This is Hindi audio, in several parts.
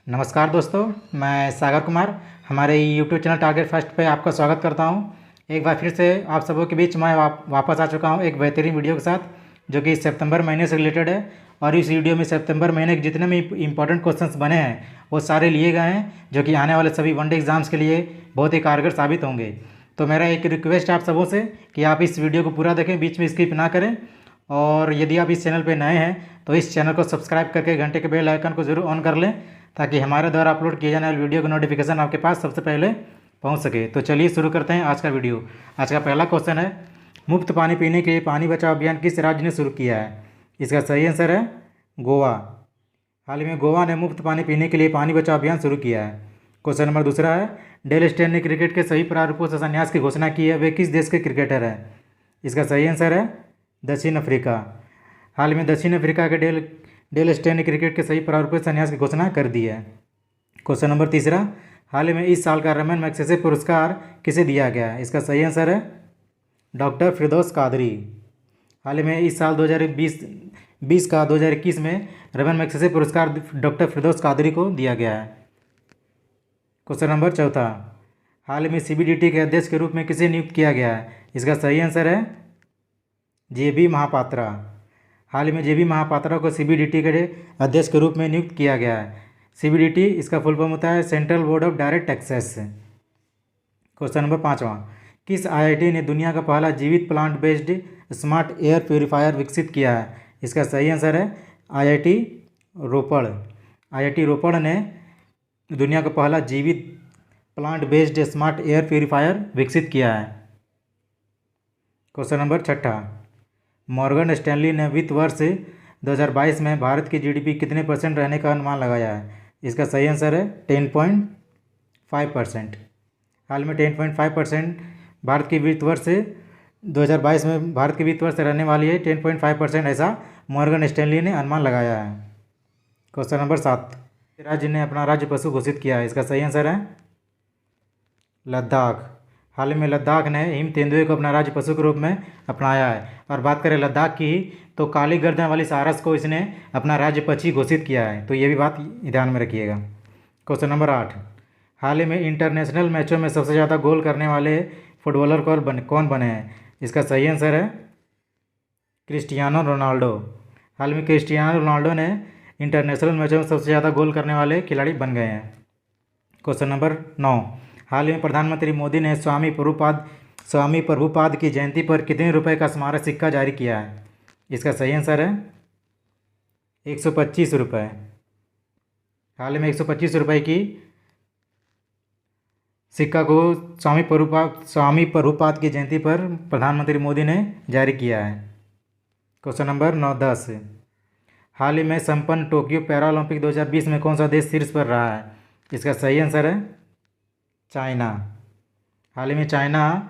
नमस्कार दोस्तों, मैं सागर कुमार हमारे यूट्यूब चैनल टारगेट फर्स्ट पे आपका स्वागत करता हूं। एक बार फिर से आप सबों के बीच मैं वापस आ चुका हूं एक बेहतरीन वीडियो के साथ जो कि सितंबर महीने से रिलेटेड है। और इस वीडियो में सितंबर महीने के जितने भी इंपॉर्टेंट क्वेश्चंस बने हैं वो सारे लिए गए हैं जो कि आने वाले सभी वनडे एग्जाम्स के लिए बहुत ही कारगर साबित होंगे। तो मेरा एक रिक्वेस्ट है आप सबों से कि आप इस वीडियो को पूरा देखें, बीच में स्किप ना करें। और यदि आप इस चैनल पर नए हैं तो इस चैनल को सब्सक्राइब करके घंटे के बेल आइकन को जरूर ऑन कर लें ताकि हमारे द्वारा अपलोड किए जाने वाले वीडियो का नोटिफिकेशन आपके पास सबसे पहले पहुंच सके। तो चलिए शुरू करते हैं आज का वीडियो। आज का पहला क्वेश्चन है, मुफ्त पानी पीने के लिए पानी बचाओ अभियान किस राज्य ने शुरू किया है? इसका सही आंसर है गोवा। हाल ही में गोवा ने मुफ्त पानी पीने के लिए पानी बचाओ अभियान शुरू किया है। क्वेश्चन नंबर दूसरा है, डेल स्टेन ने क्रिकेट के सभी प्रारूपों से संन्यास की घोषणा की है, वे किस देश के क्रिकेटर हैं? इसका सही आंसर है दक्षिण अफ्रीका। हाल ही में दक्षिण अफ्रीका के डेल स्टेन ने क्रिकेट के सही प्रारूपों से संन्यास की घोषणा कर दी है। क्वेश्चन नंबर तीसरा, हाल ही में इस साल का रमन मैग्सेसे पुरस्कार किसे दिया गया है? इसका सही आंसर है डॉक्टर फिरदौस कादरी। हाल ही में इस साल 2020 का 2021 में रमन मैग्सेसे पुरस्कार डॉक्टर फिरदौस कादरी को दिया गया है। क्वेश्चन नंबर चौथा, हाल ही में सीबीडीटी के अध्यक्ष के रूप में किसे नियुक्त किया गया है? इसका सही आंसर है जेबी महापात्रा। हाल ही में जेबी महापात्रा को सीबीडीटी के अध्यक्ष के रूप में नियुक्त किया गया है। सीबीडीटी इसका फुल फॉर्म होता है central board of direct taxes. Question number पाँचवा, किस आईआईटी ने दुनिया का पहला जीवित plant based smart air purifier विकसित किया है? इसका सही आंसर है आईआईटी रोपड़। आईआईटी रोपड़ ने दुनिया का पहला जीवित plant based smart air purifier विकसित किया है। क्वेश्चन नंबर छठा, मॉर्गन स्टैनली ने वित्त वर्ष 2022 में भारत की जीडीपी कितने % रहने का अनुमान लगाया है? इसका सही आंसर है 10.5%। हाल में 10.5% भारत की वित्त वर्ष 2022 में भारत की वित्त वर्ष रहने वाली है 10.5%, ऐसा मॉर्गन स्टैनली ने अनुमान लगाया है। क्वेश्चन नंबर 7, राज्य ने अपना राज्य पशु घोषित किया है? इसका सही आंसर है लद्दाख। हाल ही में लद्दाख ने हिम तेंदुए को अपना राज्य पशु के रूप में अपनाया है। और बात करें लद्दाख की तो काली गर्दन वाली सारस को इसने अपना राज्य पक्षी घोषित किया है, तो ये भी बात ध्यान में रखिएगा। क्वेश्चन नंबर 8, हाल ही में इंटरनेशनल मैचों में सबसे ज़्यादा गोल करने वाले फुटबॉलर कौन बने हैं? इसका सही आंसर है क्रिस्टियानो रोनाल्डो। हाल में क्रिस्टियानो रोनाल्डो ने इंटरनेशनल मैचों में सबसे ज़्यादा गोल करने वाले खिलाड़ी बन गए हैं। क्वेश्चन नंबर 9, हाल ही में प्रधानमंत्री मोदी ने स्वामी प्रभुपाद की जयंती पर कितने रुपए का स्मारक सिक्का जारी किया है? इसका सही आंसर है 125 रुपये। हाल ही में 125 रुपये की सिक्का को स्वामी प्रभुपाद की जयंती पर प्रधानमंत्री मोदी ने जारी किया है। क्वेश्चन नंबर 9-10, हाल ही में संपन्न टोक्यो पैरालंपिक 2020 में कौन सा देश शीर्ष पर रहा है? इसका सही आंसर है चाइना। हाल ही में चाइना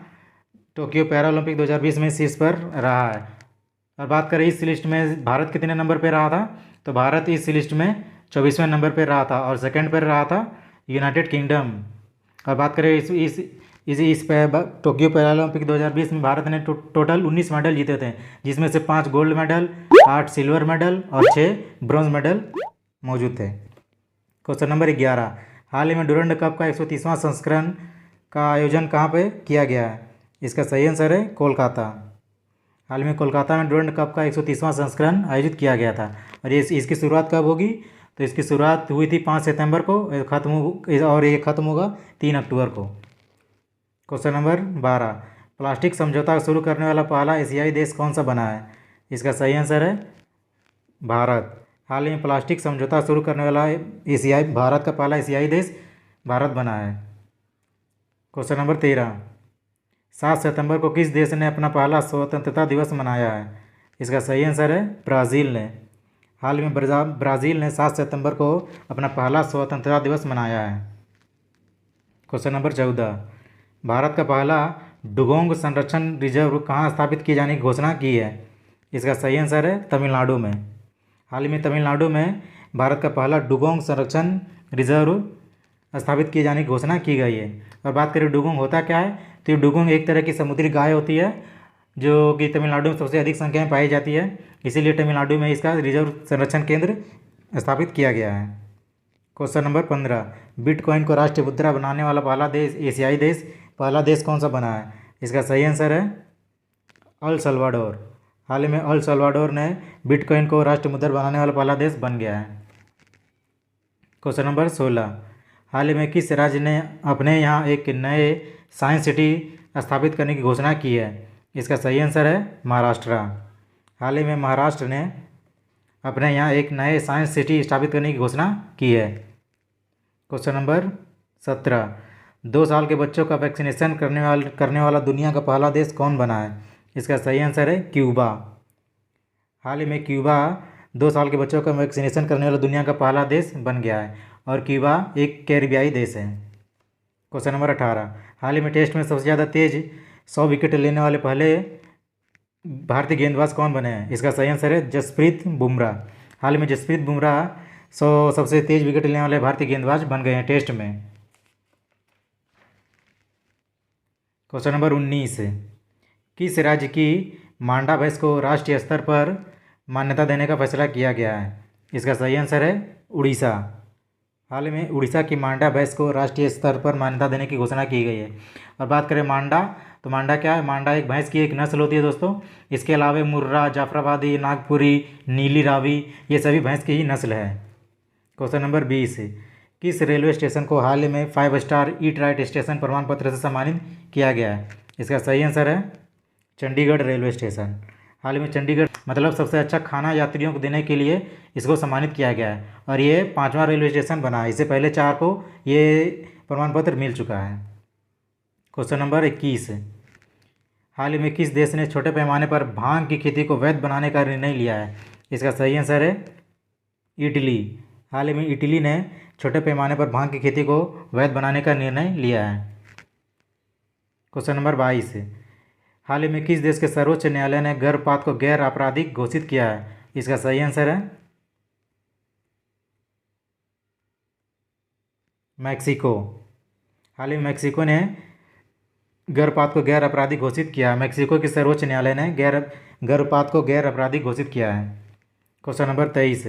टोक्यो पैरालंपिक 2020 में शीर्ष पर रहा है। और बात करें इस लिस्ट में भारत कितने नंबर पर रहा था, तो भारत इस लिस्ट में 24वें नंबर पर रहा था और सेकंड पर रहा था यूनाइटेड किंगडम। और बात करें इस टोक्यो पैरालंपिक 2020 में भारत ने टोटल 19 मेडल जीते थे, जिसमें से 5 गोल्ड मेडल, 8 सिल्वर मेडल और 6 ब्रॉन्ज मेडल मौजूद थे। क्वेश्चन नंबर 11, हाल ही में डुरंड कप का 130वां संस्करण का आयोजन कहाँ पे किया गया है? इसका सही आंसर है कोलकाता। हाल ही में कोलकाता में डुरंड कप का 130वां संस्करण आयोजित किया गया था। और ये इसकी शुरुआत कब होगी, तो इसकी शुरुआत हुई थी 5 सितंबर को और ये ख़त्म होगा 3 अक्टूबर को। क्वेश्चन नंबर 12, प्लास्टिक समझौता शुरू करने वाला पहला एशियाई देश कौन सा बना है? इसका सही आंसर है भारत। हाल ही में प्लास्टिक समझौता शुरू करने वाला भारत का पहला एशियाई देश भारत बना है। क्वेश्चन नंबर 13, 7 सितंबर को किस देश ने अपना पहला स्वतंत्रता दिवस मनाया है? इसका सही आंसर है ब्राज़ील ने। हाल ही में ब्राज़ील ने 7 सितंबर को अपना पहला स्वतंत्रता दिवस मनाया है। क्वेश्चन नंबर 14, भारत का पहला डुगोंग संरक्षण रिजर्व कहाँ स्थापित किए जाने की घोषणा की है? इसका सही आंसर है तमिलनाडु में। हाल ही में तमिलनाडु में भारत का पहला डुगोंग संरक्षण रिजर्व स्थापित किए जाने की घोषणा की गई है। और बात करें डुगोंग होता क्या है, तो ये डुगोंग एक तरह की समुद्री गाय होती है जो कि तमिलनाडु में सबसे अधिक संख्या में पाई जाती है, इसीलिए तमिलनाडु में इसका रिजर्व संरक्षण केंद्र स्थापित किया गया है। क्वेश्चन नंबर 15, बिटकॉइन को राष्ट्रीय मुद्रा बनाने वाला पहला देश, एशियाई देश, पहला देश कौन सा बना है? इसका सही आंसर है अल सल्वाडोर। हाल ही में अल सल्वाडोर ने बिटकॉइन को राष्ट्रीय मुद्रा बनाने वाला पहला देश बन गया है। क्वेश्चन नंबर 16, हाल ही में किस राज्य ने अपने यहाँ एक नए साइंस सिटी स्थापित करने की घोषणा की है? इसका सही आंसर है महाराष्ट्र। हाल ही में महाराष्ट्र ने अपने यहाँ एक नए साइंस सिटी स्थापित करने की घोषणा की है। क्वेश्चन नंबर 17, 2 साल के बच्चों का वैक्सीनेशन करने वाला दुनिया का पहला देश कौन बना है? इसका सही आंसर है क्यूबा। हाल ही में क्यूबा 2 साल के बच्चों का वैक्सीनेशन करने वाला दुनिया का पहला देश बन गया है और क्यूबा एक कैरिबियाई देश है। क्वेश्चन नंबर 18, हाल ही में टेस्ट में सबसे ज़्यादा तेज 100 विकेट लेने वाले पहले भारतीय गेंदबाज कौन बने हैं? इसका सही आंसर है जसप्रीत बुमराह। हाल ही में जसप्रीत बुमराह 100 सबसे तेज विकेट लेने वाले भारतीय गेंदबाज बन गए हैं टेस्ट में। क्वेश्चन नंबर 19, किस राज्य की मांडा भैंस को राष्ट्रीय स्तर पर मान्यता देने का फैसला किया गया है? इसका सही आंसर है उड़ीसा। हाल ही में उड़ीसा की मांडा भैंस को राष्ट्रीय स्तर पर मान्यता देने की घोषणा की गई है। और बात करें मांडा, तो मांडा क्या है? मांडा एक भैंस की एक नस्ल होती है दोस्तों। इसके अलावा मुर्रा, जाफराबादी, नागपुरी, नीली रावी, ये सभी भैंस की ही नस्ल है। क्वेश्चन नंबर 20, किस रेलवे स्टेशन को हाल ही में 5 स्टार ईट राइट स्टेशन प्रमाण पत्र से सम्मानित किया गया है? इसका सही आंसर है चंडीगढ़ रेलवे स्टेशन। हाल ही में चंडीगढ़ मतलब सबसे अच्छा खाना यात्रियों को देने के लिए इसको सम्मानित किया गया है और ये 5वां रेलवे स्टेशन बना है। इससे पहले 4 को ये प्रमाण पत्र मिल चुका है। क्वेश्चन नंबर 21, हाल ही में किस देश ने छोटे पैमाने पर भांग की खेती को वैध बनाने का निर्णय लिया है? इसका सही आंसर है इटली। हाल ही में इटली ने छोटे पैमाने पर भांग की खेती को वैध बनाने का निर्णय लिया है। क्वेश्चन नंबर 22, हाल ही में किस देश के सर्वोच्च न्यायालय ने गर्भपात को गैर आपराधिक घोषित किया है? इसका सही आंसर है मैक्सिको। हाल ही में मैक्सिको ने गर्भपात को गैर आपराधिक घोषित किया है। मैक्सिको के सर्वोच्च न्यायालय ने गर्भपात को गैर आपराधिक घोषित किया है। क्वेश्चन नंबर 23,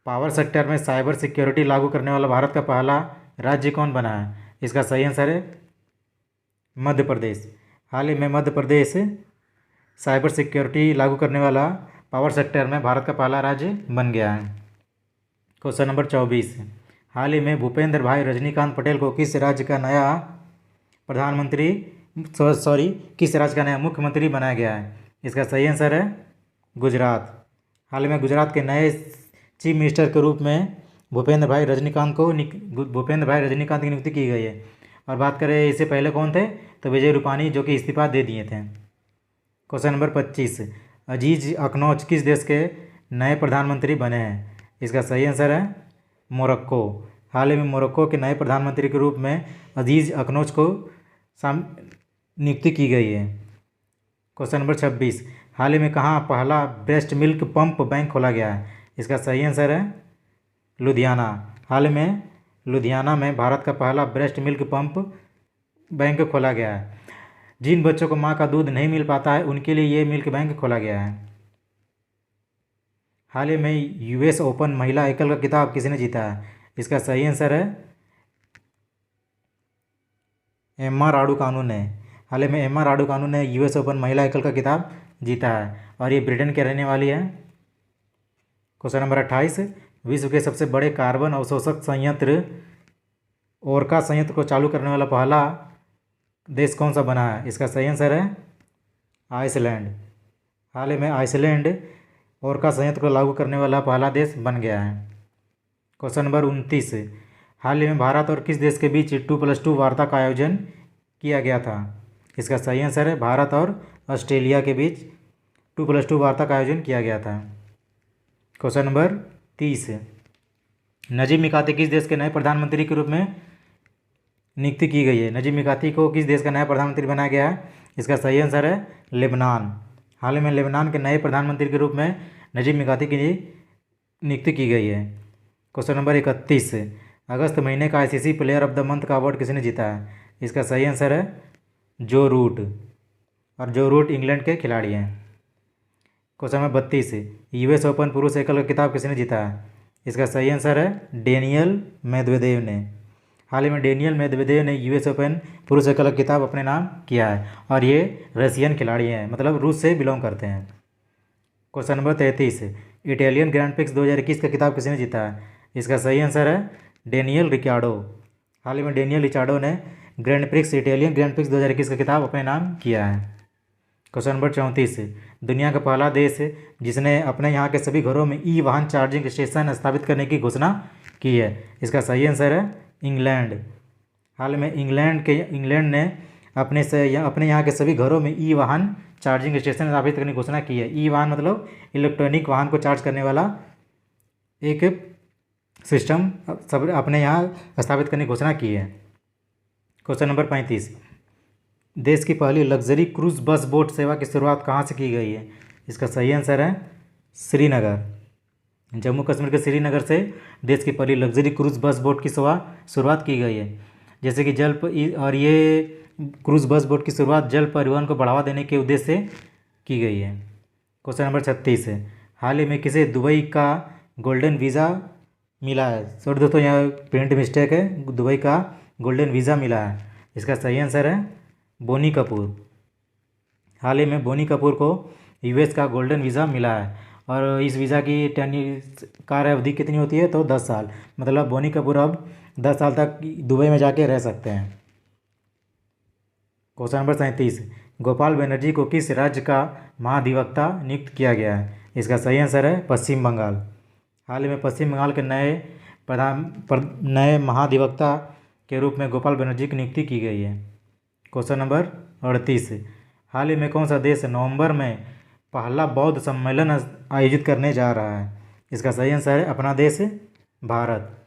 पावर सेक्टर में साइबर सिक्योरिटी लागू करने वाला भारत का पहला राज्य कौन बना है? इसका सही आंसर है मध्य प्रदेश। हाल ही में मध्य प्रदेश साइबर सिक्योरिटी लागू करने वाला पावर सेक्टर में भारत का पहला राज्य बन गया है। क्वेश्चन नंबर 24, हाल ही में भूपेंद्र भाई रजनीकांत पटेल को किस राज्य का नया मुख्यमंत्री बनाया गया है? इसका सही आंसर है गुजरात। हाल ही में गुजरात के नए चीफ मिनिस्टर के रूप में भूपेंद्र भाई रजनीकांत की नियुक्ति की गई है। और बात करें इससे पहले कौन थे, तो विजय रूपानी, जो कि इस्तीफा दे दिए थे। क्वेश्चन नंबर 25, अजीज अखनौज किस देश के नए प्रधानमंत्री बने हैं? इसका सही आंसर है मोरक्को। हाल ही में मोरक्को के नए प्रधानमंत्री के रूप में अजीज अखनौज को नियुक्ति की गई है। क्वेश्चन नंबर 26, हाल ही में कहाँ पहला ब्रेस्ट मिल्क पंप बैंक खोला गया है? इसका सही आंसर है लुधियाना। हाल ही में लुधियाना में भारत का पहला ब्रेस्ट मिल्क पंप बैंक खोला गया है। जिन बच्चों को माँ का दूध नहीं मिल पाता है उनके लिए ये मिल्क बैंक खोला गया है। हाल ही में यूएस ओपन महिला एकल का खिताब किसने जीता है? इसका सही आंसर है एम्मा राडुकानू ने। हाल ही में एम्मा राडुकानू ने यूएस ओपन महिला एकल का खिताब जीता है और ये ब्रिटेन के रहने वाली है। क्वेश्चन नंबर 28, विश्व के सबसे बड़े कार्बन अवशोषक संयंत्र ओरका संयंत्र को चालू करने वाला पहला देश कौन सा बना है? इसका सही आंसर है आइसलैंड। हाल ही में आइसलैंड ओरका संयंत्र को लागू करने वाला पहला देश बन गया है। क्वेश्चन नंबर 29, हाल ही में भारत और किस देश के बीच 2+2 वार्ता का आयोजन किया गया था? इसका सही आंसर है भारत और ऑस्ट्रेलिया के बीच 2+2 वार्ता का आयोजन किया गया था। क्वेश्चन नंबर 30, नजीब मिकाती किस देश के नए प्रधानमंत्री के रूप में नियुक्ति की गई है? नजीब मिकाती को किस देश का नया प्रधानमंत्री बनाया गया है? इसका सही आंसर है लेबनान। हाल ही में लेबनान के नए प्रधानमंत्री के रूप में नजीब मिकाती की नियुक्ति की गई है। क्वेश्चन नंबर 31, अगस्त महीने का ICC player of the month का अवार्ड किसने जीता है? इसका सही आंसर है जो रूट, और जो रूट इंग्लैंड के खिलाड़ी हैं। क्वेश्चन नंबर 32, यूएस ओपन पुरुष एकल का खिताब किसने जीता है? इसका सही आंसर है डेनियल मेदवेदेव ने। हाल ही में डेनियल मेदवेदेव ने यूएस ओपन पुरुष एकल खिताब अपने नाम किया है और ये रशियन खिलाड़ी हैं, मतलब रूस से बिलोंग करते हैं। Question number 33, Italian grand prix 2021 का खिताब किसने जीता है? इसका सही आंसर है डेनियल रिचार्डो। हाल ही में डेनियल रिचार्डो ने इटालियन ग्रैंड प्रिक्स 2021 का खिताब अपने नाम किया है। क्वेश्चन नंबर 34, दुनिया का पहला देश जिसने अपने यहाँ के सभी घरों में ई वाहन चार्जिंग स्टेशन स्थापित करने की घोषणा की है? इसका सही आंसर है इंग्लैंड। हाल में इंग्लैंड ने अपने यहाँ के सभी घरों में ई वाहन चार्जिंग स्टेशन स्थापित करने की घोषणा की है। ई वाहन मतलब इलेक्ट्रॉनिक वाहन को चार्ज करने वाला एक सिस्टम सब अपने यहाँ स्थापित करने की घोषणा की है। क्वेश्चन नंबर 35, देश की पहली लग्जरी क्रूज बस बोट सेवा की शुरुआत कहाँ से की गई है? इसका सही आंसर है श्रीनगर। जम्मू कश्मीर के श्रीनगर से देश की पहली लग्जरी क्रूज बस बोट की शुरुआत की गई है। जैसे कि और ये क्रूज बस बोट की शुरुआत जल परिवहन को बढ़ावा देने के उद्देश्य से की गई है। क्वेश्चन नंबर 36 है, हाल ही में किसे दुबई का गोल्डन वीज़ा मिला है? सॉरी दोस्तों, यहाँ प्रिंट मिस्टेक है, दुबई का गोल्डन वीज़ा मिला है। इसका सही आंसर है बोनी कपूर। हाल ही में बोनी कपूर को यूएस का गोल्डन वीज़ा मिला है और इस वीज़ा की कार्य अवधि कितनी होती है? तो 10 साल, मतलब बोनी कपूर अब 10 साल तक दुबई में जाके रह सकते हैं। क्वेश्चन नंबर 37, गोपाल बनर्जी को किस राज्य का महाधिवक्ता नियुक्त किया गया है? इसका सही आंसर है पश्चिम बंगाल। हाल ही में पश्चिम बंगाल के नए महाधिवक्ता के रूप में गोपाल बनर्जी की नियुक्ति की गई है। क्वेश्चन नंबर 38, हाल ही में कौन सा देश नवंबर में पहला बौद्ध सम्मेलन आयोजित करने जा रहा है? इसका सही आंसर है अपना देश भारत।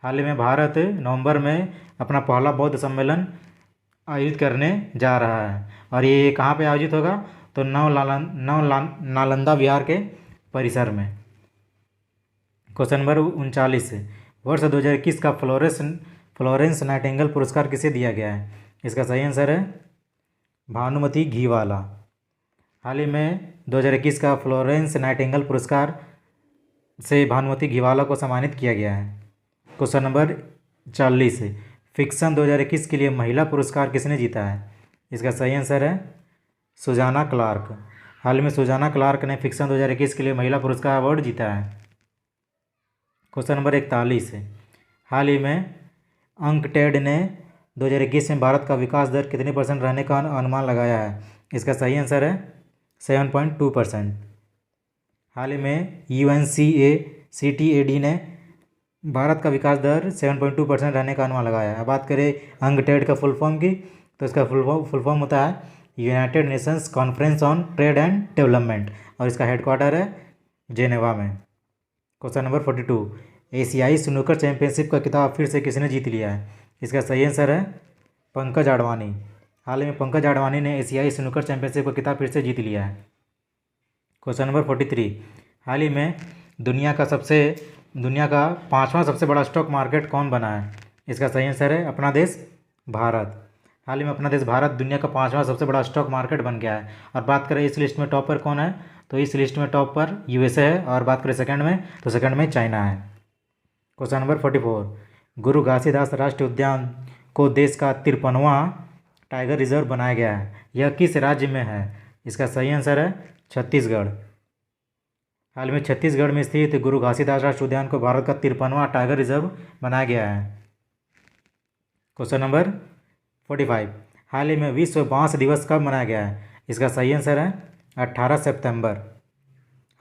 हाल ही में भारत नवंबर में अपना पहला बौद्ध सम्मेलन आयोजित करने जा रहा है और ये कहाँ पे आयोजित होगा? तो नालंदा विहार के परिसर में। क्वेश्चन नंबर 39, वर्ष 2021 का फ्लोरेंस नाइटिंगेल पुरस्कार किसे दिया गया है? इसका सही आंसर है भानुमति घीवाला। हाल ही में 2021 का फ्लोरेंस नाइटिंगेल पुरस्कार से भानुमति घीवाला को सम्मानित किया गया है। क्वेश्चन नंबर 40, फिक्शन 2021 के लिए महिला पुरस्कार किसने जीता है? इसका सही आंसर है सुजाना क्लार्क। हाल में सुजाना क्लार्क ने फिक्शन 2021 के लिए महिला पुरस्कार अवार्ड जीता है। क्वेश्चन नंबर 41, हाल ही में अंकटेड ने 2021 में भारत का विकास दर कितने % रहने का अनुमान लगाया है? इसका सही आंसर है 7.2%। हाल ही में UNCTAD ने भारत का विकास दर 7.2% रहने का अनुमान लगाया है। अब बात करें अंकटेड का फुल फॉर्म की, तो इसका फुल फॉर्म होता है United Nations conference on trade and development और इसका हेडक्वार्टर है जेनेवा में। क्वेश्चन नंबर 42, एशियाई स्नूकर चैंपियनशिप का खिताब फिर से किसने जीत लिया है? इसका सही आंसर है पंकज आडवाणी। हाल ही में पंकज आडवाणी ने एशियाई स्नूकर चैंपियनशिप का खिताब फिर से जीत लिया है। क्वेश्चन नंबर 43, हाल ही में दुनिया का 5वां सबसे बड़ा स्टॉक मार्केट कौन बना है? इसका सही आंसर है अपना देश भारत। हाल ही में अपना देश भारत दुनिया का 5वां सबसे बड़ा स्टॉक मार्केट बन गया है। और बात करें इस लिस्ट में टॉप पर कौन है, तो इस लिस्ट में टॉप पर यूएसए है और बात करें सेकंड में, तो सेकंड में चाइना है। क्वेश्चन नंबर 44, गुरु घासीदास राष्ट्रीय उद्यान को देश का 53वां टाइगर रिजर्व बनाया गया है, यह किस राज्य में है? इसका सही आंसर है छत्तीसगढ़। हाल में छत्तीसगढ़ में स्थित गुरु घासीदास राष्ट्रीय उद्यान को भारत का 53वां टाइगर रिजर्व बनाया गया है। क्वेश्चन नंबर 45, हाल ही में विश्व बांस दिवस कब मनाया गया है? इसका सही आंसर है 18 सितंबर।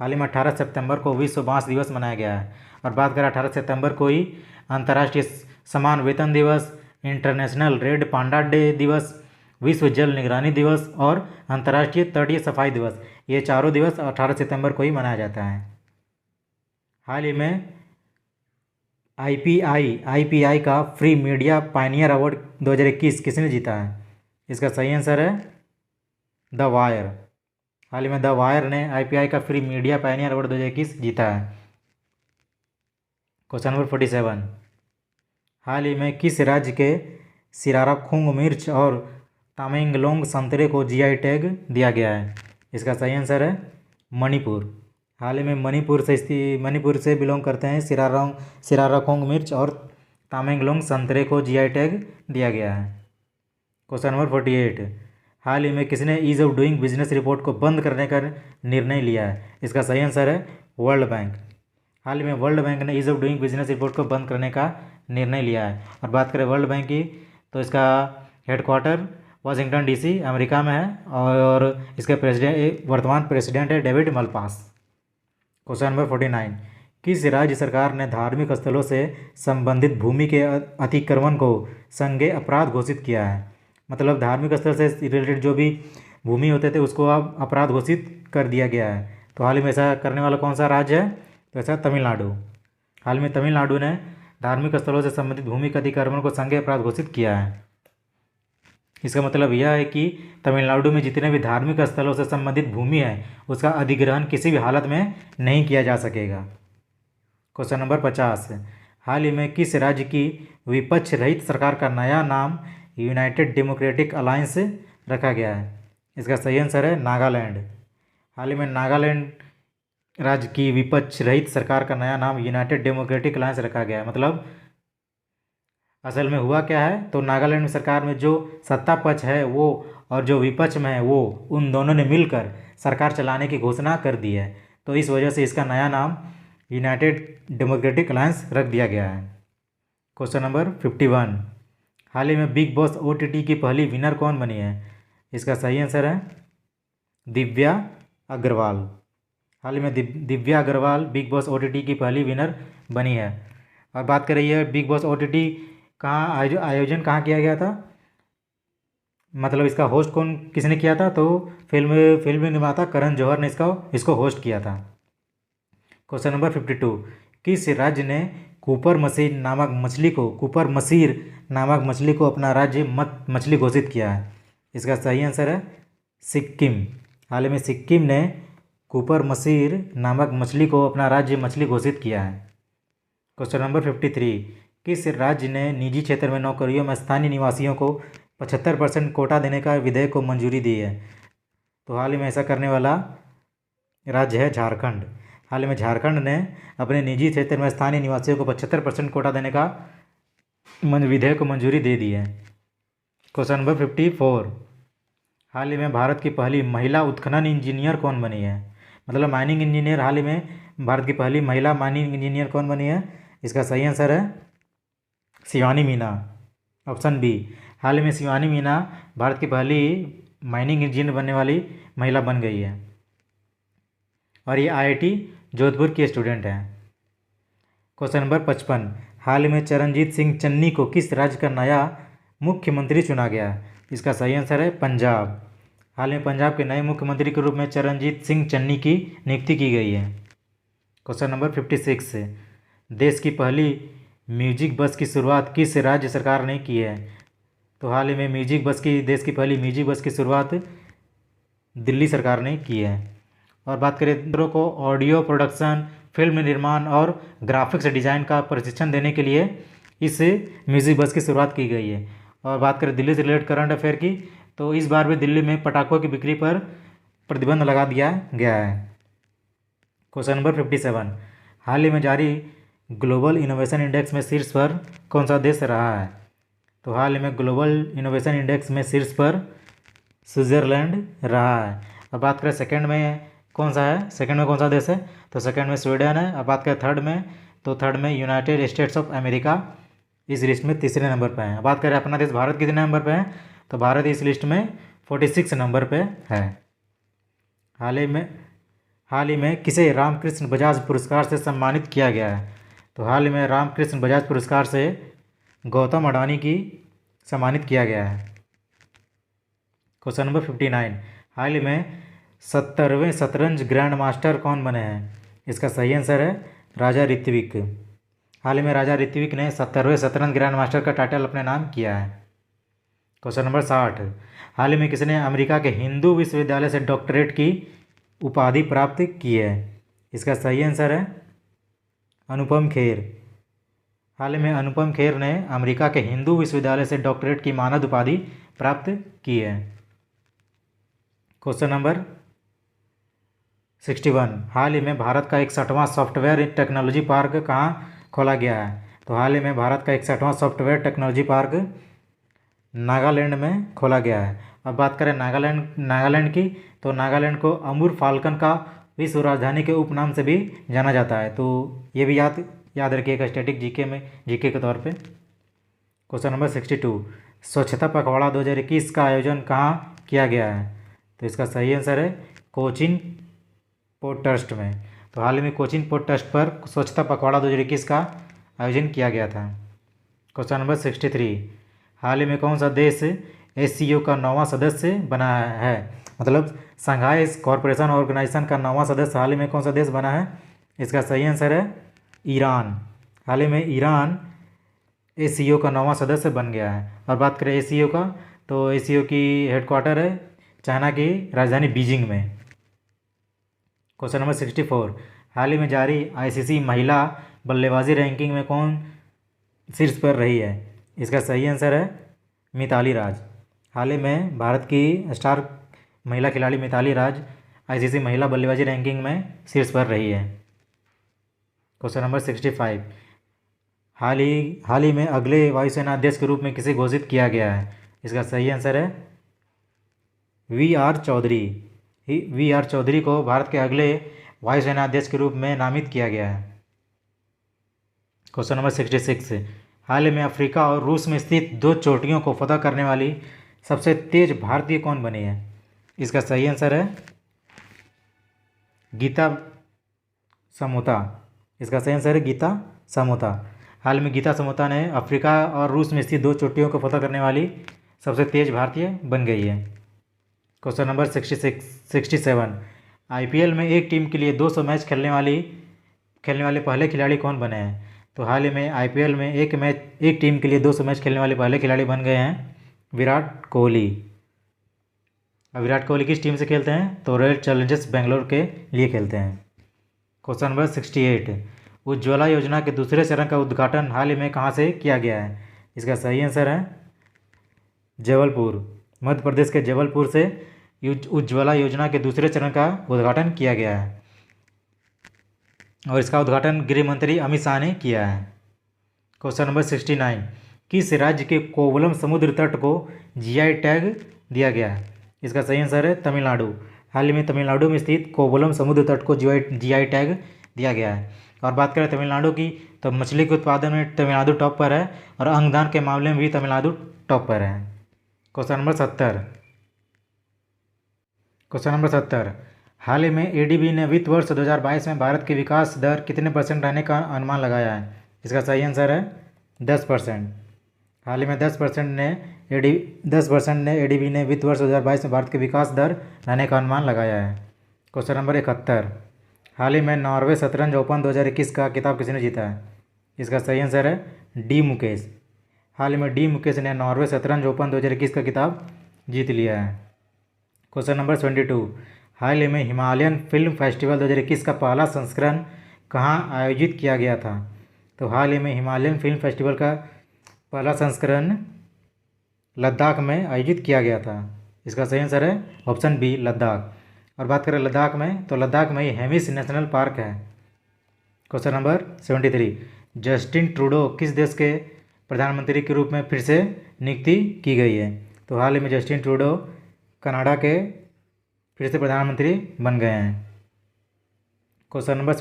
हाल ही में 18 सितंबर को विश्व बांस दिवस मनाया गया है। और बात करें 18 सितंबर को ही अंतर्राष्ट्रीय समान वेतन दिवस, इंटरनेशनल रेड पांडा डे दिवस, विश्व जल निगरानी दिवस और अंतर्राष्ट्रीय तटीय सफाई दिवस, ये चारों दिवस 18 सितंबर को ही मनाया जाता है। हाल ही में IPI का फ्री मीडिया पायनियर अवार्ड 2021 किसने जीता है? इसका सही आंसर है द वायर। हाल ही में द वायर ने IPI का फ्री मीडिया पायनियर अवार्ड 2021 जीता है। क्वेश्चन नंबर 47, हाल ही में किस राज्य के सिराराखुंग मिर्च और तामेंगलोंग संतरे को GI टैग दिया गया है? इसका सही आंसर है मणिपुर। हाल ही में मणिपुर से बिलोंग करते हैं सिराराकोंग मिर्च और तामेंगलोंग संतरे को जीआई टैग दिया गया है। क्वेश्चन नंबर 48, हाल ही में किसने ease of doing business report को बंद करने का निर्णय लिया है? इसका सही आंसर है वर्ल्ड बैंक। हाल ही में वर्ल्ड बैंक ने ease of doing business report को बंद करने का निर्णय लिया है। और बात करें वर्ल्ड बैंक की, तो इसका हेडक्वार्टर वाशिंगटन डीसी अमेरिका में है और इसके वर्तमान प्रेसिडेंट है डेविड मलपास। क्वेश्चन नंबर 49, किस राज्य सरकार ने धार्मिक स्थलों से संबंधित भूमि के अतिक्रमण को संज्ञेय अपराध घोषित किया है? मतलब धार्मिक स्थल से रिलेटेड जो भी भूमि होते थे उसको अब अपराध घोषित कर दिया गया है। तो हाल ही में ऐसा करने वाला कौन सा राज्य है? तो ऐसा तमिलनाडु। हाल में तमिलनाडु ने धार्मिक स्थलों से संबंधित भूमि के अतिक्रमण को संज्ञेय अपराध घोषित किया है। इसका मतलब यह है कि तमिलनाडु में जितने भी धार्मिक स्थलों से संबंधित भूमि है उसका अधिग्रहण किसी भी हालत में नहीं किया जा सकेगा। क्वेश्चन नंबर 50, हाल ही में किस राज्य की विपक्ष रहित सरकार का नया नाम यूनाइटेड डेमोक्रेटिक अलायंस रखा गया है? इसका सही आंसर है नागालैंड। हाल ही में नागालैंड राज्य की विपक्ष रहित सरकार का नया नाम यूनाइटेड डेमोक्रेटिक अलायंस रखा गया है। मतलब असल में हुआ क्या है, तो नागालैंड में सरकार में जो सत्ता पक्ष है वो और जो विपक्ष में है वो उन दोनों ने मिलकर सरकार चलाने की घोषणा कर दी है। तो इस वजह से इसका नया नाम यूनाइटेड डेमोक्रेटिक अलायंस रख दिया गया है। क्वेश्चन नंबर 51, हाल ही में बिग बॉस OTT की पहली विनर कौन बनी है? इसका सही आंसर है दिव्या अग्रवाल। हाल ही में Divya Agarwal Bigg Boss OTT की पहली विनर बनी है। और बात कर रही है बिग बॉस OTT कहाँ आयोजन कहाँ किया गया था, मतलब इसका होस्ट किसने किया था? तो फिल्म निर्माता करण जौहर ने इसको होस्ट किया था। क्वेश्चन नंबर 52, किस राज्य ने कूपर मसीर नामक मछली को अपना राज्य मछली घोषित किया है? इसका सही आंसर है सिक्किम। हाल ही में सिक्किम ने कूपर मसीर नामक मछली को अपना राज्य मछली घोषित किया है। क्वेश्चन नंबर 53, किस राज्य ने निजी क्षेत्र में नौकरियों में स्थानीय निवासियों को 75% कोटा देने का विधेयक को मंजूरी दी है? तो हाल ही में ऐसा करने वाला राज्य है झारखंड। हाल ही में झारखंड ने अपने निजी क्षेत्र में स्थानीय निवासियों को 75% कोटा देने का विधेयक को मंजूरी दे दी है। क्वेश्चन नंबर 54, हाल ही में भारत की पहली महिला उत्खनन इंजीनियर कौन बनी है? मतलब माइनिंग इंजीनियर, हाल ही में भारत की पहली महिला माइनिंग इंजीनियर कौन बनी है? इसका सही आंसर है शिवानी मीना, ऑप्शन बी। हाल ही में शिवानी मीना भारत की पहली माइनिंग इंजीनियर बनने वाली महिला बन गई है और ये IIT जोधपुर की स्टूडेंट हैं। क्वेश्चन नंबर 55, हाल ही में चरणजीत सिंह चन्नी को किस राज्य का नया मुख्यमंत्री चुना गया? इसका सही आंसर है पंजाब। हाल ही में पंजाब के नए मुख्यमंत्री के रूप में चरणजीत सिंह चन्नी की नियुक्ति की गई है। क्वेश्चन नंबर 56, देश की पहली म्यूजिक बस की शुरुआत किस राज्य सरकार ने की है? तो हाल ही में देश की पहली म्यूजिक बस की शुरुआत दिल्ली सरकार ने की है। और बात करें को ऑडियो प्रोडक्शन, फिल्म निर्माण और ग्राफिक्स डिज़ाइन का प्रशिक्षण देने के लिए इस म्यूजिक बस की शुरुआत की गई है। और बात करें दिल्ली से रिलेटेड करंट अफेयर की, तो इस बार भी दिल्ली में पटाखों की बिक्री पर प्रतिबंध लगा दिया गया है। क्वेश्चन नंबर 57, हाल ही में जारी ग्लोबल इनोवेशन इंडेक्स में शीर्ष पर कौन सा देश रहा है? तो हाल ही में ग्लोबल इनोवेशन इंडेक्स में शीर्ष पर स्विट्ज़रलैंड रहा है। अब बात करें सेकंड में कौन सा है, सेकंड में कौन सा देश है? तो सेकंड में स्वीडन है। अब बात करें थर्ड में, तो थर्ड में यूनाइटेड स्टेट्स ऑफ अमेरिका इस लिस्ट में तीसरे नंबर पर है। बात करें अपना देश भारत कितने नंबर पे है? तो भारत इस लिस्ट में 46 नंबर पे है। हाल ही में किसे रामकृष्ण बजाज पुरस्कार से सम्मानित किया गया है? तो हाल ही में रामकृष्ण बजाज पुरस्कार से गौतम अडानी की सम्मानित किया गया है। क्वेश्चन नंबर 59, हाल ही में 70वें शतरंज ग्रैंड मास्टर कौन बने हैं? इसका सही आंसर है राजा ऋत्विक। हाल ही में राजा ऋत्विक ने 70वें शतरंज ग्रैंड मास्टर का टाइटल अपने नाम किया है। क्वेश्चन नंबर 60, हाल ही में किसने अमेरिका के हिंदू विश्वविद्यालय से डॉक्टरेट की उपाधि प्राप्त की है? इसका सही आंसर है अनुपम खेर। हाल ही में अनुपम खेर ने अमेरिका के हिंदू विश्वविद्यालय से डॉक्टरेट की मानद उपाधि प्राप्त की है। क्वेश्चन नंबर 61, हाल ही में भारत का 61वां सॉफ्टवेयर टेक्नोलॉजी पार्क कहाँ खोला गया है? तो हाल ही में भारत का 61वां सॉफ्टवेयर टेक्नोलॉजी पार्क नागालैंड में खोला गया है। अब बात करें नागालैंड की, तो नागालैंड को अमूर फाल्कन का विश्व राजधानी के उपनाम से भी जाना जाता है। तो ये भी याद रखिएगा स्टैटिक जीके के तौर पे। क्वेश्चन नंबर 62, स्वच्छता पखवाड़ा 2021 का आयोजन कहाँ किया गया है? तो इसका सही आंसर है कोचीन पोर्ट ट्रस्ट में। तो हाल ही में कोचीन पोर्ट ट्रस्ट पर स्वच्छता पखवाड़ा 2021 का आयोजन किया गया था। क्वेश्चन नंबर 63, हाल ही में कौन सा देश एससीओ का 9वां सदस्य बना है? मतलब शंघाई कॉरपोरेशन ऑर्गेनाइजेशन का 9वां सदस्य हाल ही में कौन सा देश बना है? इसका सही आंसर है ईरान। हाल ही में ईरान एससीओ का 9वां सदस्य बन गया है। और बात करें एससीओ का, तो एससीओ की हेडक्वार्टर है चाइना की राजधानी बीजिंग में। क्वेश्चन नंबर 64, हाल ही में जारी आईसीसी महिला बल्लेबाजी रैंकिंग में कौन शीर्ष पर रही है? इसका सही आंसर है मिताली राज। हाल ही में भारत की स्टार महिला खिलाड़ी मिताली राज आईसीसी महिला बल्लेबाजी रैंकिंग में शीर्ष पर रही है। क्वेश्चन नंबर 65, हाल ही में अगले वायुसेना अध्यक्ष के रूप में किसे घोषित किया गया है? इसका सही आंसर है वी.आर. चौधरी। वी.आर. चौधरी को भारत के अगले वायुसेना अध्यक्ष के रूप में नामित किया गया है। क्वेश्चन नंबर 66, हाल ही में अफ्रीका और रूस में स्थित 2 चोटियों को फतह करने वाली सबसे तेज भारतीय कौन बनी है? इसका सही आंसर है गीता समोता। इसका सही आंसर है गीता समोता। हाल में गीता समोता ने अफ्रीका और रूस में स्थित 2 चोटियों को फतह करने वाली सबसे तेज भारतीय बन गई है। क्वेश्चन नंबर 67, आईपीएल में एक टीम के लिए 200 मैच खेलने वाले पहले खिलाड़ी कौन बने हैं? तो हाल ही में आईपीएल में एक टीम के लिए 200 मैच खेलने वाले पहले खिलाड़ी बन गए हैं विराट कोहली। अब विराट कोहली किस टीम से खेलते हैं? तो रॉयल चैलेंजर्स बेंगलोर के लिए खेलते हैं। क्वेश्चन नंबर 68, उज्ज्वला योजना के दूसरे चरण का उद्घाटन हाल ही में कहाँ से किया गया है? इसका सही आंसर है जबलपुर। मध्य प्रदेश के जबलपुर से उज्ज्वला योजना के दूसरे चरण का उद्घाटन किया गया है और इसका उद्घाटन गृह मंत्री अमित शाह ने किया है। क्वेश्चन नंबर 69, किस राज्य के कोवलम समुद्र तट को जीआई टैग दिया गया है? इसका सही आंसर है तमिलनाडु। हाल ही में तमिलनाडु में स्थित कोवलम समुद्र तट को जीआई टैग दिया गया है। और बात करें तमिलनाडु की, तो मछली के उत्पादन में तमिलनाडु टॉप पर है और अंगदान के मामले में भी तमिलनाडु टॉप पर है। क्वेश्चन नंबर 70, हाल ही में एडीबी ने वित्त वर्ष 2022 में भारत की विकास दर कितने % रहने का अनुमान लगाया है? इसका सही आंसर है 10%। हाल ही में 10% ने एडीबी ने वित्त वर्ष 2022 में भारत की विकास दर रहने का अनुमान लगाया है। क्वेश्चन नंबर 71, हाल ही में नॉर्वे शतरंज ओपन 2021 का खिताब किसने जीता है? इसका सही आंसर है डी मुकेश। हाल ही में डी मुकेश ने नॉर्वे शतरंज ओपन 2021 का खिताब जीत लिया है। क्वेश्चन नंबर 72, हाल ही में हिमालयन फिल्म फेस्टिवल 2021 का पहला संस्करण कहाँ आयोजित किया गया था? तो हाल ही में हिमालयन फिल्म फेस्टिवल का पहला संस्करण लद्दाख में आयोजित किया गया था। इसका सही आंसर है ऑप्शन बी लद्दाख। और बात करें लद्दाख में, तो लद्दाख में ही हेमिस नेशनल पार्क है। क्वेश्चन नंबर 73, जस्टिन ट्रूडो किस देश के प्रधानमंत्री के रूप में फिर से नियुक्ति की गई है? तो हाल ही में जस्टिन ट्रूडो कनाडा के फिर से प्रधानमंत्री बन गए हैं। क्वेश्चन नंबर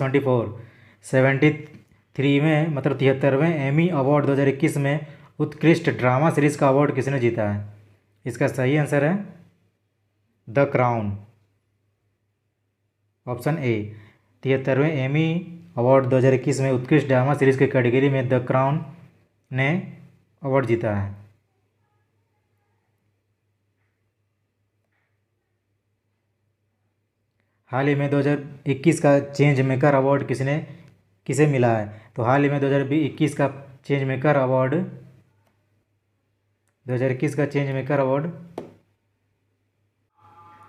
73वें एमी अवार्ड 2021 में उत्कृष्ट ड्रामा सीरीज का अवार्ड किसने जीता है? इसका सही आंसर है द क्राउन, ऑप्शन ए। 73वें एमी अवार्ड 2021 में उत्कृष्ट ड्रामा सीरीज की कैटेगरी में द क्राउन ने अवार्ड जीता है। हाल ही में 2021 का चेंज मेकर अवार्ड किसे मिला है? तो हाल ही में 2021 का change maker award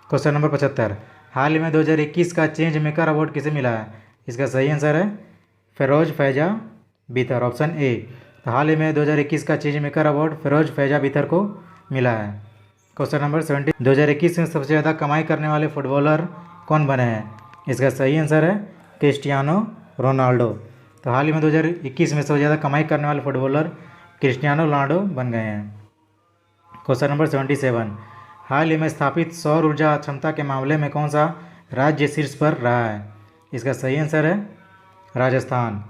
question number 75, हाल ही में 2021 का चेंज मेकर अवार्ड किसे मिला है? इसका सही आंसर है फिरोज फैजा बितर, ऑप्शन ए। तो हाल ही में 2021 का change maker award Firoz Faiza बितर को मिला है। क्वेश्चन नंबर 70, 2021 में सबसे ज़्यादा कमाई करने वाले फुटबॉलर कौन बने हैं? इसका सही आंसर है क्रिस्टियानो रोनाल्डो। तो हाल ही में 2021 में सबसे ज़्यादा कमाई करने वाले फुटबॉलर क्रिस्टियानो रोनाल्डो बन गए हैं। क्वेश्चन नंबर 77, हाल ही में स्थापित सौर ऊर्जा क्षमता के मामले में कौन सा राज्य शीर्ष पर रहा है? इसका सही आंसर है राजस्थान।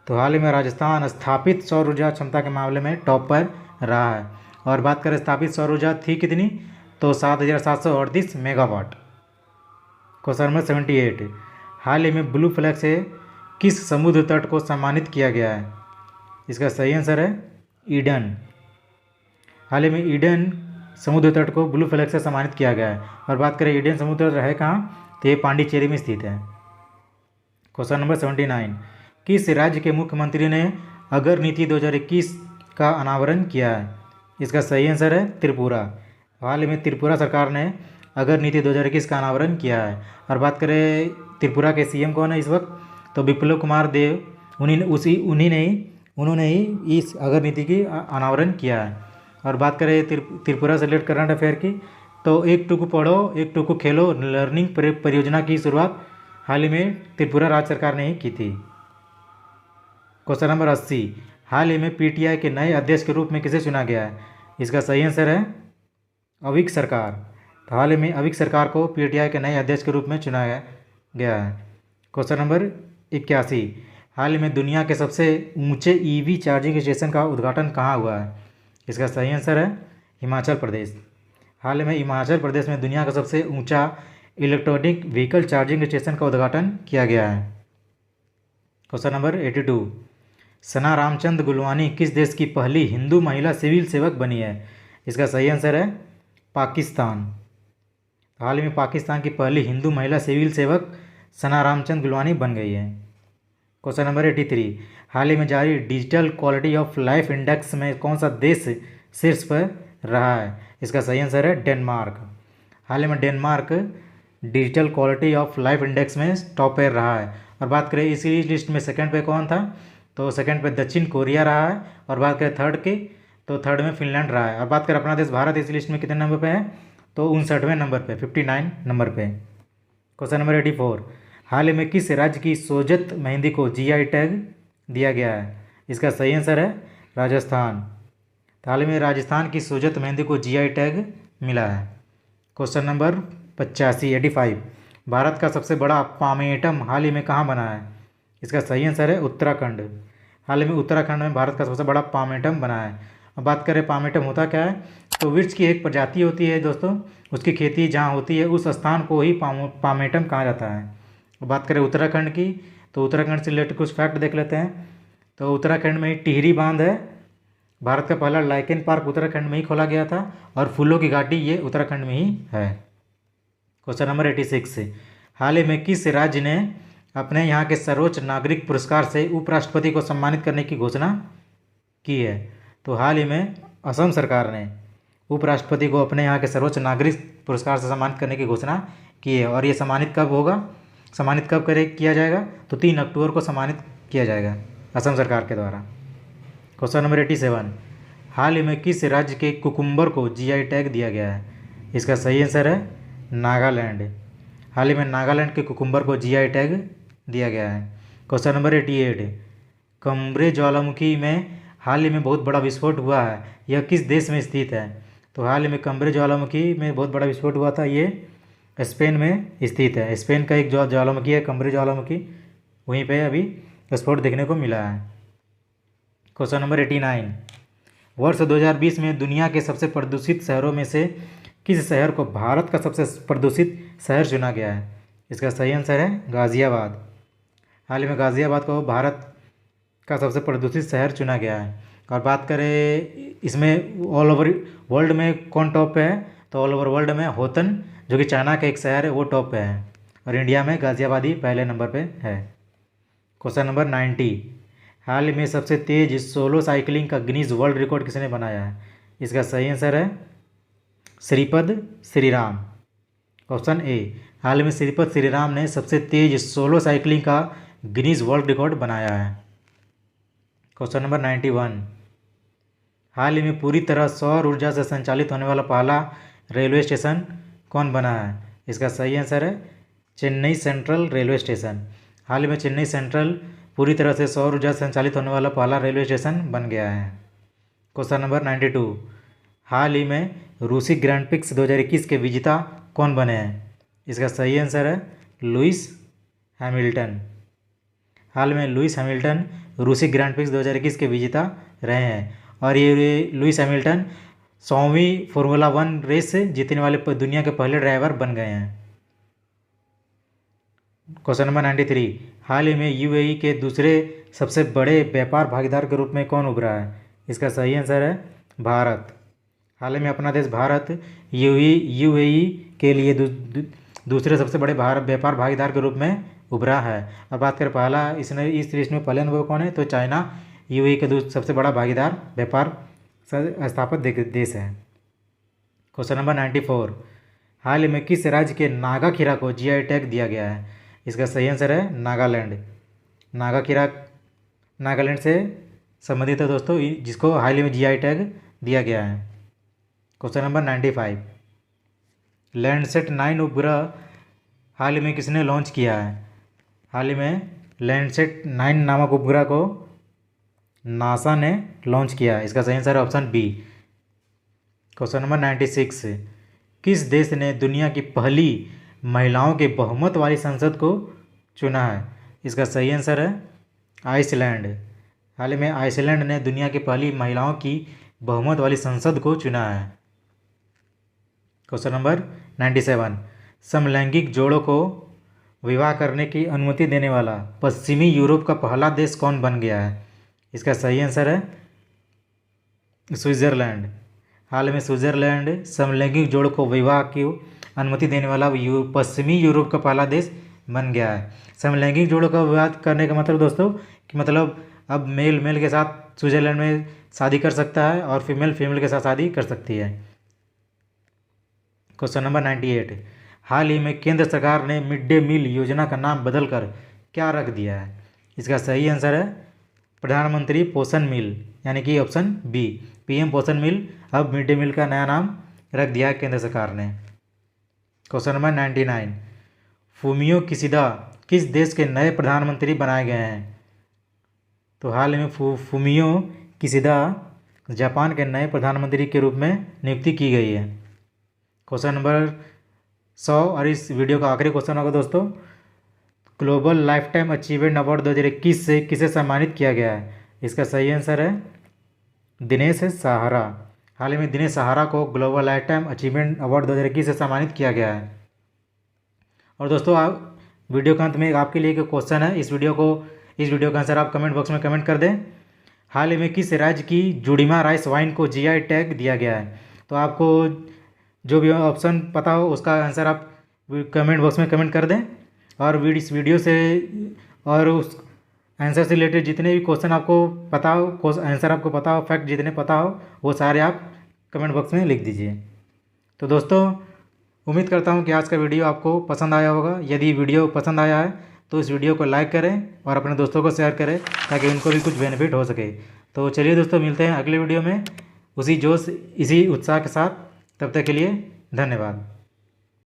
तो हाल ही में राजस्थान स्थापित सौर ऊर्जा क्षमता के मामले में टॉप पर रहा है। और बात करें स्थापित सौर ऊर्जा थी कितनी, तो 7,738 मेगावाट। क्वेश्चन नंबर 78, हाल ही में ब्लू फ्लैग से किस समुद्र तट को सम्मानित किया गया है? इसका सही आंसर है ईडन। हाल ही में ईडन समुद्र तट को ब्लू फ्लैग से सम्मानित किया गया है। और बात करें ईडन समुद्र तट है कहाँ, तो ये पांडिचेरी में स्थित है। क्वेश्चन नंबर 79, किस राज्य के मुख्यमंत्री ने अगर नीति 2021 का अनावरण किया है? इसका सही आंसर है त्रिपुरा। हाल ही में त्रिपुरा सरकार ने अगर नीति 2021 का अनावरण किया है। और बात करें त्रिपुरा के सीएम कौन है इस वक्त, तो विप्लव कुमार देव, उन्होंने ही इस अगर नीति की अनावरण किया है। और बात करें त्रिपुरा से रिलेटेड करंट अफेयर की, तो एक टुकु पढ़ो एक टुकु खेलो लर्निंग परियोजना की शुरुआत हाल ही में त्रिपुरा राज्य सरकार ने ही की थी। क्वेश्चन नंबर 80, हाल ही में पीटीआई के नए अध्यक्ष के रूप में किसे चुना गया है? इसका सही आंसर है अविक सरकार। तो हाल ही में अविक सरकार को पीटीआई के नए अध्यक्ष के रूप में चुना गया है। क्वेश्चन नंबर 81, हाल ही में दुनिया के सबसे ऊंचे ईवी चार्जिंग स्टेशन का उद्घाटन कहाँ हुआ है? इसका सही आंसर है हिमाचल प्रदेश। हाल ही में हिमाचल प्रदेश में दुनिया का सबसे ऊंचा इलेक्ट्रॉनिक व्हीकल चार्जिंग स्टेशन का उद्घाटन किया गया है। क्वेश्चन नंबर 82, सना रामचंद गुलवानी किस देश की पहली हिंदू महिला सिविल सेवक बनी है? इसका सही आंसर है पाकिस्तान। हाल ही में पाकिस्तान की पहली हिंदू महिला सिविल सेवक सना रामचंद गुलवानी बन गई है। क्वेश्चन नंबर 83, हाल ही में जारी digital quality of life index में कौन सा देश शीर्ष पर रहा है? इसका सही आंसर है डेनमार्क। हाल ही में Denmark digital quality of life index में टॉप पर रहा है। और बात करें इसी लिस्ट में सेकंड पे कौन था, तो सेकंड पे दक्षिण कोरिया रहा है। और बात करें थर्ड की, तो थर्ड में फिनलैंड रहा है। और बात करें अपना देश भारत इस लिस्ट में कितने नंबर पे है, तो 59वें नंबर पे, 59 नंबर पे। क्वेश्चन नंबर 84, हाल ही में किस राज्य की सोजत मेहंदी को जीआई टैग दिया गया है? इसका सही आंसर है राजस्थान। हाल ही में राजस्थान की सोजत मेहंदी को जीआई टैग मिला है। क्वेश्चन नंबर 85, भारत का सबसे बड़ा पामेटम हाल ही में कहाँ बना है? इसका सही आंसर है उत्तराखंड। हाल ही में उत्तराखंड में भारत का सबसे बड़ा पामेटम बना है। अब बात करें पामेटम होता क्या है, तो वृक्ष की एक प्रजाति होती है दोस्तों, उसकी खेती जहाँ होती है उस स्थान को ही पामेटम कहा जाता है। अब बात करें उत्तराखंड की, तो उत्तराखंड से रिलेटेड कुछ फैक्ट देख लेते हैं। तो उत्तराखंड में ही टिहरी बांध है, भारत का पहला लाइकेन पार्क उत्तराखंड में ही खोला गया था। और फूलों की घाटी ये उत्तराखंड में ही है। क्वेश्चन नंबर 86, हाल ही में किस राज्य ने अपने यहाँ के सर्वोच्च नागरिक पुरस्कार से उपराष्ट्रपति को सम्मानित करने की घोषणा की है? तो हाल ही में असम सरकार ने उपराष्ट्रपति को अपने यहाँ के सर्वोच्च नागरिक पुरस्कार से सम्मानित करने की घोषणा की है। और ये सम्मानित कब किया जाएगा, तो 3 अक्टूबर को सम्मानित किया जाएगा असम सरकार के द्वारा। क्वेश्चन नंबर 87, हाल ही में किस राज्य के कुकुम्बर को जीआई टैग दिया गया है? इसका सही आंसर है नागालैंड। हाल ही में नागालैंड के कुकुम्बर को जीआई टैग दिया गया है। क्वेश्चन नंबर 88, कम्ब्रे ज्वालामुखी में हाल ही में बहुत बड़ा विस्फोट हुआ है, यह किस देश में स्थित है? तो हाल ही में कम्ब्रे ज्वालामुखी में बहुत बड़ा विस्फोट हुआ था, ये स्पेन में स्थित है। स्पेन का एक ज्वालामुखी है कम्ब्रे ज्वालामुखी, वहीं पे अभी विस्फोट देखने को मिला है। क्वेश्चन नंबर 89, वर्ष 2020 में दुनिया के सबसे प्रदूषित शहरों में से किस शहर को भारत का सबसे प्रदूषित शहर चुना गया है? इसका सही आंसर है गाज़ियाबाद। हाल ही में गाज़ियाबाद को भारत का सबसे प्रदूषित शहर चुना गया है। और बात करें इसमें ऑल ओवर वर्ल्ड में कौन टॉप पे है, तो ऑल ओवर वर्ल्ड में होतन जो कि चाइना का एक शहर है वो टॉप पे है। और इंडिया में गाज़ियाबाद ही पहले नंबर पे है। क्वेश्चन नंबर 90, हाल ही में सबसे तेज सोलो साइकिलिंग का गिनीज वर्ल्ड रिकॉर्ड किसने बनाया है? इसका सही आंसर है श्रीपद श्रीराम। ऑप्शन ए, हाल ही में श्रीपद श्रीराम ने सबसे तेज सोलो साइकिलिंग का गिनीज वर्ल्ड रिकॉर्ड बनाया है। क्वेश्चन नंबर 91, हाल ही में पूरी तरह सौर ऊर्जा से संचालित होने वाला पहला रेलवे स्टेशन कौन बना है? इसका सही आंसर है चेन्नई सेंट्रल रेलवे स्टेशन। हाल ही में चेन्नई सेंट्रल पूरी तरह से सौर ऊर्जा से संचालित होने वाला पहला रेलवे स्टेशन बन गया है। क्वेश्चन नंबर 92, हाल ही में रूसी ग्रैंड प्रिक्स 2021 के विजेता कौन बने हैं? इसका सही आंसर है लुइस हैमिल्टन। हाल में लुइस हैमिल्टन रूसी ग्रैंड प्रिक्स 2021 के विजेता रहे हैं और ये लुइस हैमिल्टन 100वीं फार्मूला 1 रेस जीतने वाले दुनिया के पहले ड्राइवर बन गए हैं। क्वेश्चन नंबर 93, हाल ही में यूएई के दूसरे सबसे बड़े व्यापार भागीदार के रूप में कौन उभरा है? इसका सही आंसर है भारत। हाल ही में अपना देश भारत यूएई के लिए दूसरे सबसे बड़े व्यापार भागीदार के रूप में उभरा है। और बात करें पहला इसने इस लिस्ट में पहले नंबर कौन है, तो चाइना यूएई का सबसे बड़ा भागीदार व्यापार स्थापित देश है। क्वेश्चन नंबर 94, हाल ही में किस राज्य के नागा खीरा को जीआई टैग दिया गया है? इसका सही आंसर है नागालैंड। नागा खीरा नागालैंड से संबंधित है दोस्तों, जिसको हाल ही में जीआई टैग दिया गया है। क्वेश्चन नंबर 95, लैंडसेट 9 उपग्रह हाल ही में किसने लॉन्च किया है? हाल ही में लैंडसेट 9 नामक उपग्रह को नासा ने लॉन्च किया है। इसका सही आंसर है ऑप्शन बी। क्वेश्चन नंबर 96, किस देश ने दुनिया की पहली महिलाओं के बहुमत वाली संसद को चुना है? इसका सही आंसर है आइसलैंड। हाल ही में आइसलैंड ने दुनिया की पहली महिलाओं की बहुमत वाली संसद को चुना है। क्वेश्चन नंबर 97, समलैंगिक जोड़ों को विवाह करने की अनुमति देने वाला पश्चिमी यूरोप का पहला देश कौन बन गया है? इसका सही आंसर है स्विट्ज़रलैंड। हाल में स्विट्ज़रलैंड समलैंगिक जोड़ को विवाह की अनुमति देने वाला पश्चिमी यूरोप का पहला देश बन गया है। समलैंगिक जोड़ों का विवाह करने का मतलब दोस्तों कि मतलब अब मेल के साथ स्विट्ज़रलैंड में शादी कर सकता है और फीमेल के साथ शादी कर सकती है। क्वेश्चन नंबर 98, हाल ही में केंद्र सरकार ने मिड डे मील योजना का नाम बदलकर क्या रख दिया है? इसका सही आंसर है प्रधानमंत्री पोषण मिल, यानी कि ऑप्शन बी पीएम पोषण मिल। अब मिड डे मील का नया नाम रख दिया है केंद्र सरकार ने। क्वेश्चन नंबर 99, फूमियो किशिदा किस देश के नए प्रधानमंत्री बनाए गए हैं? तो हाल में फूमियो किशिदा जापान के नए प्रधानमंत्री के रूप में नियुक्ति की गई है। क्वेश्चन नंबर 100 और इस वीडियो का आखिरी क्वेश्चन होगा दोस्तों, global life time achievement award 2021 से किसे सम्मानित किया गया है? इसका सही आंसर है दिनेश सहारा। हाल ही में दिनेश सहारा को global life time achievement award 2021 से सम्मानित किया गया है। और दोस्तों आप वीडियो के अंत में आपके लिए एक क्वेश्चन है, इस वीडियो का आंसर आप कमेंट बॉक्स में कमेंट कर दें। हाल ही में किस राज्य की जुड़ीमा राइस वाइन को जीआई टैग दिया गया है? तो आपको जो भी ऑप्शन पता हो उसका आंसर आप कमेंट बॉक्स में कमेंट कर दें। और इस वीडियो से और उस आंसर से रिलेटेड जितने भी क्वेश्चन आपको पता हो, आंसर आपको पता हो, फैक्ट जितने पता हो, वो सारे आप कमेंट बॉक्स में लिख दीजिए। तो दोस्तों उम्मीद करता हूँ कि आज का वीडियो आपको पसंद आया होगा। यदि वीडियो पसंद आया है तो इस वीडियो को लाइक करें और अपने दोस्तों को शेयर करें ताकि उनको भी कुछ बेनिफिट हो सके। तो चलिए दोस्तों मिलते हैं अगले वीडियो में उसी जोश इसी उत्साह के साथ। तब तक के लिए धन्यवाद।